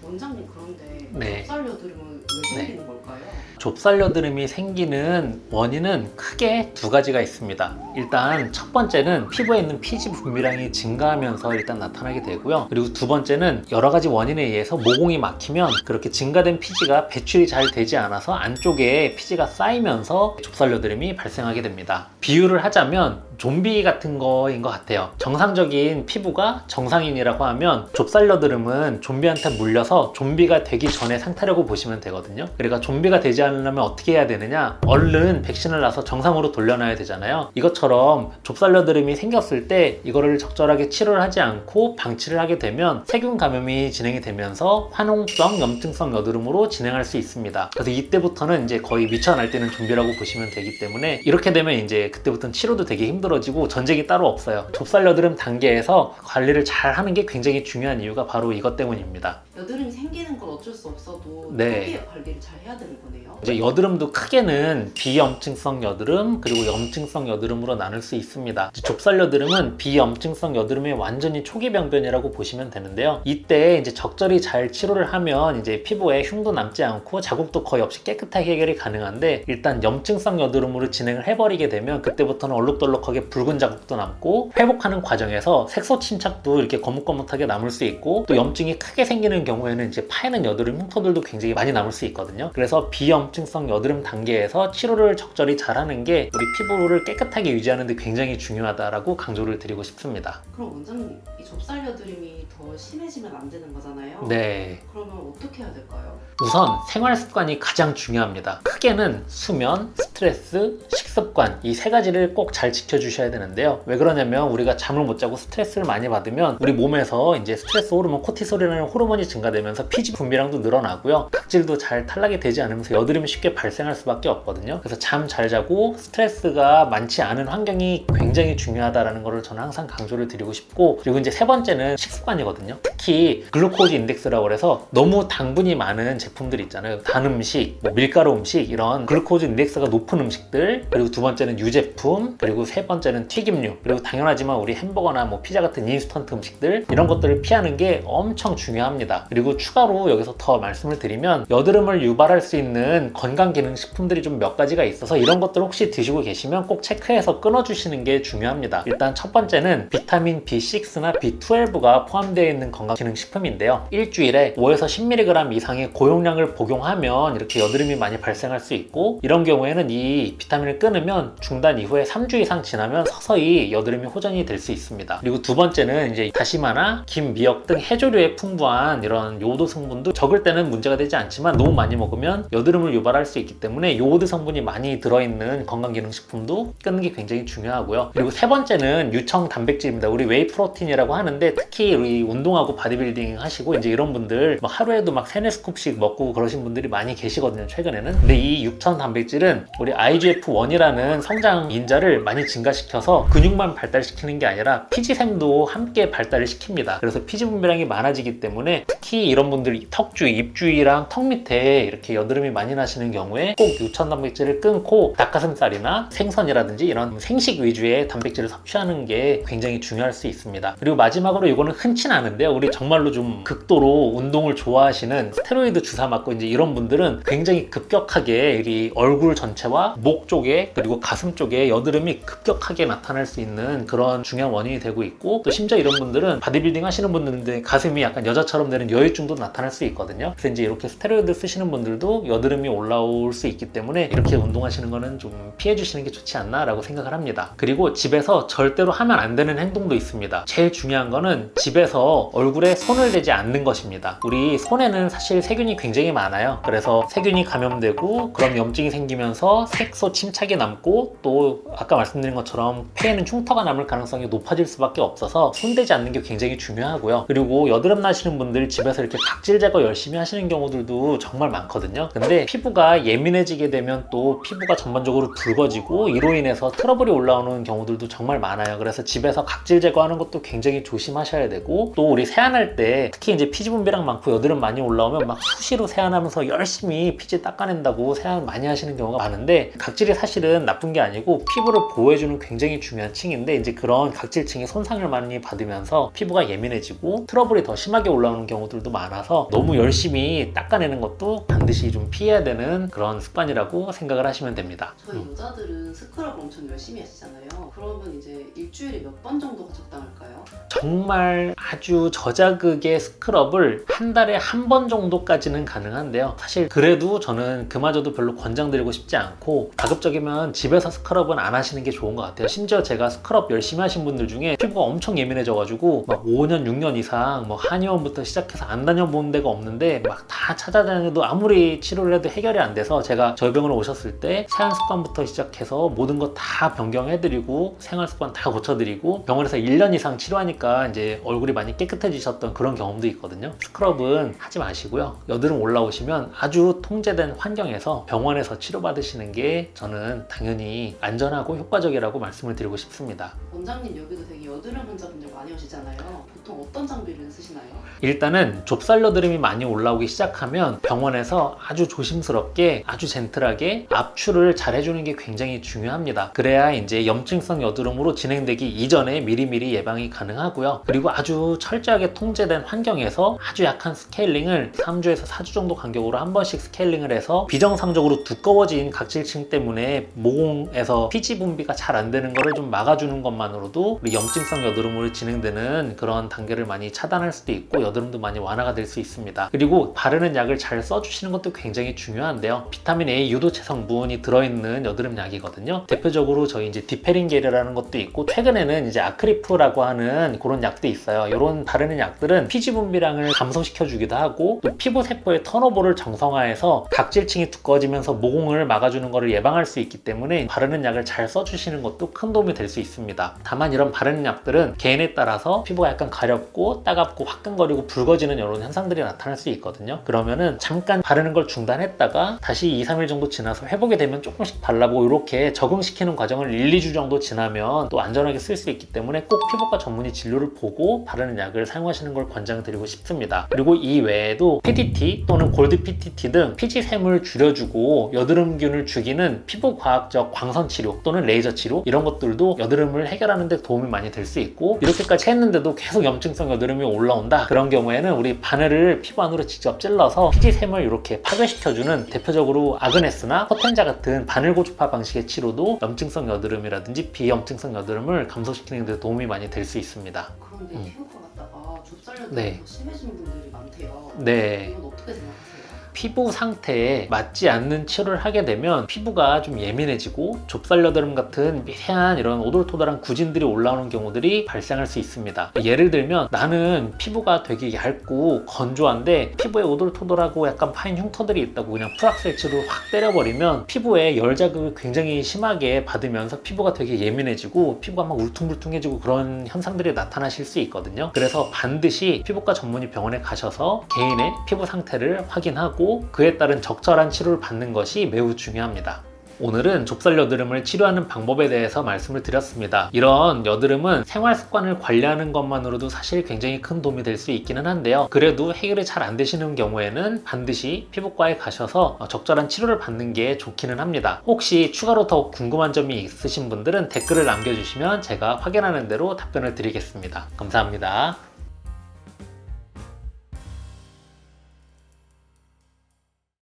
원장님 그런데 네. 좁쌀 여드름은 왜 생기는 걸까요? 좁쌀 여드름이 생기는 원인은 크게 두 가지가 있습니다. 일단 첫 번째는 피부에 있는 피지 분비량이 증가하면서 일단 나타나게 되고요. 그리고 두 번째는 여러 가지 원인에 의해서 모공이 막히면 그렇게 증가된 피지가 배출이 잘 되지 않아서 안쪽에 피지가 쌓이면서 좁쌀 여드름이 발생하게 됩니다. 비유를 하자면 좀비 같은 거인 것 같아요. 정상적인 피부가 정상인이라고 하면 좁쌀 여드름은 좀비한테 물려서 좀비가 되기 전의 상태라고 보시면 되거든요. 그러니까 좀비가 되지 않으려면 어떻게 해야 되느냐? 얼른 백신을 놔서 정상으로 돌려놔야 되잖아요. 이것처럼 좁쌀 여드름이 생겼을 때 이거를 적절하게 치료를 하지 않고 방치를 하게 되면 세균 감염이 진행이 되면서 화농성 염증성 여드름으로 진행할 수 있습니다. 그래서 이때부터는 이제 거의 미쳐 날뛰는 좀비라고 보시면 되기 때문에 이렇게 되면 이제 그때부터는 치료도 되게 힘들어지고 전쟁이 따로 없어요. 좁쌀 여드름 단계에서 관리를 잘 하는 게 굉장히 중요한 이유가 바로 이것 때문입니다. 여드름이 생기는 건 어쩔 수 없어도 네. 초기에 관리를 잘 해야 되는 거네요. 이제 여드름도 크게는 비염증성 여드름 그리고 염증성 여드름으로 나눌 수 있습니다. 좁쌀 여드름은 비염증성 여드름의 완전히 초기 병변이라고 보시면 되는데요. 이때 이제 적절히 잘 치료를 하면 이제 피부에 흉도 남지 않고 자국도 거의 없이 깨끗하게 해결이 가능한데 일단 염증성 여드름으로 진행을 해버리게 되면 그때부터는 얼룩덜룩하게 붉은 자국도 남고 회복하는 과정에서 색소 침착도 이렇게 거뭇거뭇하게 남을 수 있고 또 염증이 크게 생기는 경우에는 이제 파이는 여드름 흉터들도 굉장히 많이 남을 수 있거든요. 그래서 비염증성 여드름 단계에서 치료를 적절히 잘하는 게 우리 피부를 깨끗하게 유지하는 데 굉장히 중요하다라고 강조를 드리고 싶습니다. 그럼 원장님, 이 좁쌀 여드름이 더 심해지면 안 되는 거잖아요. 네. 그러면 어떻게 해야 될까요? 우선 생활 습관이 가장 중요합니다. 크게는 수면, 스트레스, 식습관 이 세 가지를 꼭 잘 지켜주셔야 되는데요. 왜 그러냐면 우리가 잠을 못 자고 스트레스를 많이 받으면 우리 몸에서 이제 스트레스 호르몬 코티솔이라는 호르몬이 증가되면서 피지 분비량도 늘어나고요. 각질도 잘 탈락이 되지 않으면서 여드름이 쉽게 발생할 수밖에 없거든요. 그래서 잠 잘 자고 스트레스가 많지 않은 환경이 굉장히 중요하다라는 것을 저는 항상 강조를 드리고 싶고 그리고 이제 세 번째는 식습관이거든요. 특히 글루코즈 인덱스라고 해서 너무 당분이 많은 제품들 있잖아요. 단 음식, 뭐 밀가루 음식 이런 글루코즈 인덱스가 높은 음식들 그리고 두 번째는 유제품 그리고 세 번째는 튀김류 그리고 당연하지만 우리 햄버거나 뭐 피자 같은 인스턴트 음식들 이런 것들을 피하는 게 엄청 중요합니다. 그리고 추가로 여기서 더 말씀을 드리면 여드름을 유발할 수 있는 건강기능식품들이 좀 몇 가지가 있어서 이런 것들 혹시 드시고 계시면 꼭 체크해서 끊어주시는 게 중요합니다. 일단 첫 번째는 비타민 B6나 B12가 포함되어 있는 건강기능식품인데요. 일주일에 5에서 10mg 이상의 고용량을 복용하면 이렇게 여드름이 많이 발생할 수 있고 이런 경우에는 이 비타민을 끊으면 중단 이후에 3주 이상 지나면 서서히 여드름이 호전이 될 수 있습니다. 그리고 두 번째는 이제 다시마나 김, 미역 등 해조류에 풍부한 이런 요오드 성분도 적을 때는 문제가 되지 않지만 너무 많이 먹으면 여드름을 유발할 수 있기 때문에 요오드 성분이 많이 들어있는 건강기능식품도 끊는 게 굉장히 중요하고요. 그리고 세 번째는 유청 단백질입니다. 우리 웨이 프로틴이라고 하는데 특히 우리 운동하고 바디빌딩 하시고 이제 이런 분들 막 하루에도 막 3-4스쿱씩 먹고 그러신 분들이 많이 계시거든요, 최근에는. 근데 이 유청 단백질은 우리 IGF-1이라는 성장 인자를 많이 증가시켜서 근육만 발달시키는 게 아니라 피지샘도 함께 발달을 시킵니다. 그래서 피지 분비량이 많아지기 때문에 특히 이런 분들 턱 주위, 입 주위랑 턱 밑에 이렇게 여드름이 많이 나시는 경우에 꼭 유청 단백질을 끊고 닭가슴살이나 생선이라든지 이런 생식 위주의 단백질을 섭취하는 게 굉장히 중요할 수 있습니다. 그리고 마지막으로 이거는 흔치 않은데요. 우리 정말로 좀 극도로 운동을 좋아하시는 스테로이드 주사 맞고 이제 이런 분들은 굉장히 급격하게 이 얼굴 전체와 목 쪽에 그리고 가슴 쪽에 여드름이 급격하게 나타날 수 있는 그런 중요한 원인이 되고 있고 또 심지어 이런 분들은 바디빌딩 하시는 분들인데 가슴이 약간 여자처럼 되는 여유증도 나타날 수 있거든요. 그래서 이제 이렇게 스테로이드 쓰시는 분들도 여드름이 올라올 수 있기 때문에 이렇게 운동하시는 거는 좀 피해 주시는 게 좋지 않나 라고 생각을 합니다. 그리고 집에서 절대로 하면 안 되는 행동도 있습니다. 제일 중요한 거는 집에서 얼굴에 손을 대지 않는 것입니다. 우리 손에는 사실 세균이 굉장히 많아요. 그래서 세균이 감염되고 그럼 염증이 생기면서 색소 침착이 남고 또 아까 말씀드린 것처럼 폐에는 흉터가 남을 가능성이 높아질 수밖에 없어서 손대지 않는 게 굉장히 중요하고요. 그리고 여드름 나시는 분들 집에서 이렇게 각질 제거 열심히 하시는 경우들도 정말 많거든요. 근데 피부가 예민해지게 되면 또 피부가 전반적으로 붉어지고 이로 인해서 트러블이 올라오는 경우들도 정말 많아요. 그래서 집에서 각질 제거하는 것도 굉장히 조심하셔야 되고, 또 우리 세안할 때 특히 이제 피지 분비량 많고 여드름 많이 올라오면 막 수시로 세안하면서 열심히 피지 닦아낸다고 세안 많이 하시는 경우가 많은데, 각질이 사실은 나쁜 게 아니고 피부를 보호해주는 굉장히 중요한 층인데, 이제 그런 각질층이 손상을 많이 받으면서 피부가 예민해지고 트러블이 더 심하게 올라오는 경우들도 많아서 너무 열심히 닦아내는 것도 반드시 좀 피해야 되는 그런 습관이라고 생각을 하시면 됩니다. 저희 여자들은 스크럽 엄청 열심히 하시잖아요. 그러면 이제 일주일에 몇 번 정도가 적당할까요? 정말 아주 저자극의 스크럽을 한 달에 한 번 정도까지는 가능한데요. 사실 그래도 저는 그마저도 별로 권장드리고 싶지 않고, 가급적이면 집에서 스크럽은 안 하시는 게 좋은 것 같아요. 심지어 제가 스크럽 열심히 하신 분들 중에 피부가 엄청 예민해져가지고 막 5년, 6년 이상 뭐 한의원부터 시작해서 안 다녀본 데가 없는데 막 다 찾아다녀도 아무리 치료를 해도 해결이 안 돼서, 제가 저희 병원에 오셨을 때 세안 습관부터 시작해서 모든 거 다 변경해드리고 생활 습관 다 고쳐드리고 병원에서 1년 이상 치료하니까 이제 얼굴이 많이 깨끗해지셨던 그런 경험도 있거든요. 스크럽은 하지 마시고요. 여드름 올라오시면 아주 통제된 환경에서 병원에서 치료받으시는 게 저는 당연히 안전하고 효과적이라고 말씀을 드리고 싶습니다. 원장님 여기도 되게 여드름 환자분들 많이 오시잖아요. 보통 어떤 장비를 쓰시나요? 일단은 좁쌀 여드름이 많이 올라오기 시작하면 병원에서 아주 조심스럽게 아주 젠틀하게 압출을 잘 해주는 게 굉장히 중요합니다. 그래야 이제 염증성 여드름으로 진행되기 이전에 미리미리 예방이 가능하고요. 그리고 아주 철저하게 통제된 환경에서 아주 약한 스케일링을 3주에서 4주 정도 간격으로 한 번씩 스케일링을 해서 비정상적으로 두꺼워진 각질층 때문에 모공에서 피지 분비가 잘 안 되는 거를 좀 막아주는 것만으로도 우리 염증성 여드름으로 진행되는 그런 단계를 많이 차단할 수도 있고 여드름도 많이 완화가 될 수 있습니다. 그리고 바르는 약을 잘 써주시는 것도 굉장히 중요한데요. 비타민 A 유도체 성분이 들어있는 여드름 약이거든요. 대표적으로 저희 이제 디페린겔이라는 것도 있고, 최근에는 이제 아크리프라고 하는 그런 약도 있어요. 이런 바르는 약들은 피지 분비량을 감소시켜 주기도 하고, 또 피부 세포의 턴오버를 정상화해서 각질층이 두꺼워지면서 모공을 막아주는 것을 예방할 수 있기 때문에 바르는 약을 잘 써주시는 것도 큰 도움이 될 수 있습니다. 다만 이런 바르는 약들은 개인에 따라서 피부가 약간 가렵고 따갑고 화끈거리고 붉어지는 이런 현상들이 나타날 수 있거든요. 그러면은 잠깐 바르는 걸 중단했다가 다시 2-3일 정도 지나서 회복이 되면 조금씩 발라보고, 이렇게 적응시키는 과정을 1-2주 정도 지나면 또 안전하게 쓸 수 있기 때문에 꼭 피부과 전문의 진료를 보고 바르는 약을 사용하시는 걸 권장드리고 싶습니다. 그리고 이 외에도 PTT 또는 골드 PTT 등 피지샘을 줄여주고 여드름균을 죽이는 피부과학적 광선 치료 또는 레이저 치료, 이런 것들도 여드름을 해결하는 데 도움이 많이 될 수 있고, 이렇게까지 했는데도 계속 염증성 여드름이 올라온다, 그런 경우에는 우리 바늘을 피부 안으로 직접 찔러서 피지샘을 이렇게 파괴시켜주는, 대표적으로 아그네스나 포텐자 같은 바늘 고주파 방식의 치료도 염증성 여드름이라든지 비염증성 여드름을 감소시키는 데 도움이 많이 될 수 있습니다. 그런데 피부과 갔다가 좁쌀 여드름이 네. 더 심해지는 분들이 많대요. 네. 이건 어떻게 생각하세요? 피부 상태에 맞지 않는 치료를 하게 되면 피부가 좀 예민해지고 좁쌀 여드름 같은 미세한 이런 오돌토돌한 구진들이 올라오는 경우들이 발생할 수 있습니다. 예를 들면 나는 피부가 되게 얇고 건조한데 피부에 오돌토돌하고 약간 파인 흉터들이 있다고 그냥 프락셀치로 확 때려버리면 피부에 열 자극을 굉장히 심하게 받으면서 피부가 되게 예민해지고 피부가 막 울퉁불퉁해지고 그런 현상들이 나타나실 수 있거든요. 그래서 반드시 피부과 전문의 병원에 가셔서 개인의 피부 상태를 확인하고 그에 따른 적절한 치료를 받는 것이 매우 중요합니다. 오늘은 좁쌀 여드름을 치료하는 방법에 대해서 말씀을 드렸습니다. 이런 여드름은 생활 습관을 관리하는 것만으로도 사실 굉장히 큰 도움이 될 수 있기는 한데요. 그래도 해결이 잘 안 되시는 경우에는 반드시 피부과에 가셔서 적절한 치료를 받는 게 좋기는 합니다. 혹시 추가로 더 궁금한 점이 있으신 분들은 댓글을 남겨주시면 제가 확인하는 대로 답변을 드리겠습니다. 감사합니다.